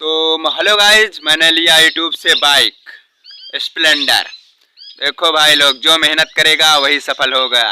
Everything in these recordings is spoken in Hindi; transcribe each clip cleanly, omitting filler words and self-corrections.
तो हेलो गाइज, मैंने लिया यूट्यूब से बाइक स्प्लेंडर। देखो भाई लोग, जो मेहनत करेगा वही सफल होगा।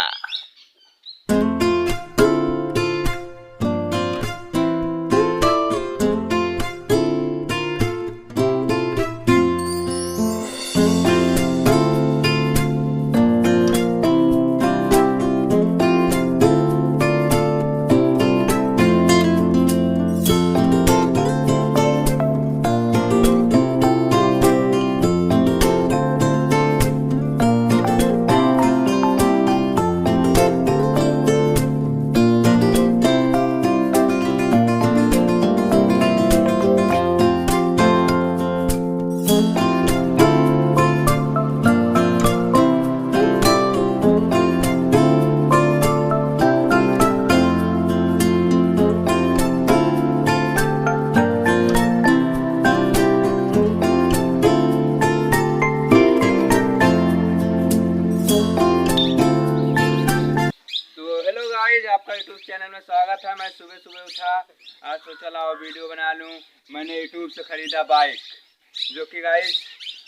आपका यूट्यूब चैनल में स्वागत है। मैं सुबह सुबह उठा, आज सोचा लाओ वीडियो बना लूं। मैंने यूट्यूब से ख़रीदा बाइक, जो कि गाइस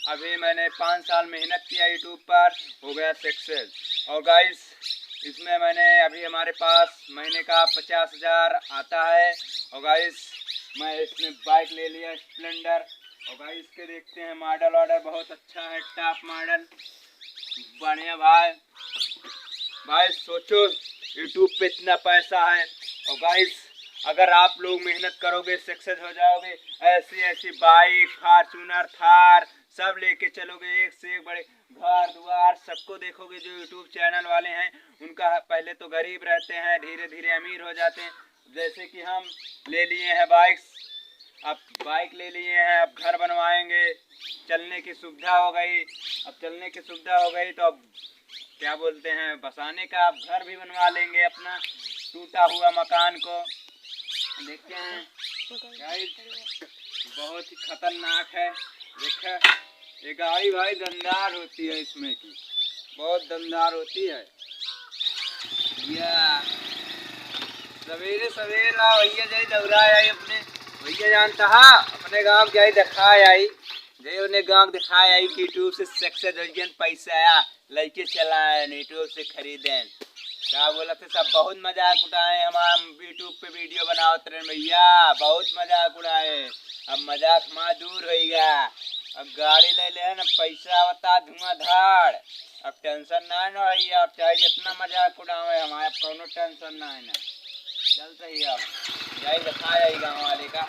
अभी मैंने 5 साल मेहनत किया यूट्यूब पर, हो गया सक्सेस। और गाइस इसमें मैंने अभी हमारे पास महीने का 50,000 आता है। और गाइस मैं इसमें बाइक ले लिया स्प्लेंडर। और गाइस इसके देखते हैं मॉडल ऑर्डर बहुत अच्छा है, टॉप मॉडल बढ़िया। भाई सोचो यूट्यूब पे इतना पैसा है। और गाइस अगर आप लोग मेहनत करोगे सक्सेस हो जाओगे। ऐसी ऐसी बाइक, फॉर्च्यूनर, थार सब लेके चलोगे, एक से एक बड़े घर द्वार सबको देखोगे। जो यूट्यूब चैनल वाले हैं उनका पहले तो गरीब रहते हैं, धीरे धीरे अमीर हो जाते हैं। जैसे कि हम ले लिए हैं बाइक्स, अब बाइक ले लिए हैं, अब घर बनवाएंगे, चलने की सुविधा हो गई। अब चलने की सुविधा हो गई तो अब क्या बोलते हैं, बसाने का अब घर भी बनवा लेंगे अपना टूटा हुआ मकान को। देखते हैं बहुत ही खतरनाक है। देखा ये गाड़ी भाई दमदार होती है, इसमें की बहुत दमदार होती है। या सवेरे सवेरे भैया जाई दौड़ा आई, अपने भैया जानता है अपने गाँव जाई दिखाए आई, जे उन्हें गाँव दिखाए आई कि यूट्यूब से सक्सेस हो, पैसा आया लड़के चलाए यूट्यूब से खरीदें। क्या बोला थे सब, बहुत मजाक उड़ाए। हम यूट्यूब पे वीडियो बनाते रहे भैया, बहुत मजाक उड़ाए। अब मजाक माँ दूर हो गया, अब गाड़ी ले ले ना, पैसा आवता धुआंधार। अब टेंशन ना है ना भैया, अब चाहे जितना मजाक उड़ावे हमारे कोनो टेंशन ना है ना। चल सही, अब यही दिखाया गाँव वाले का।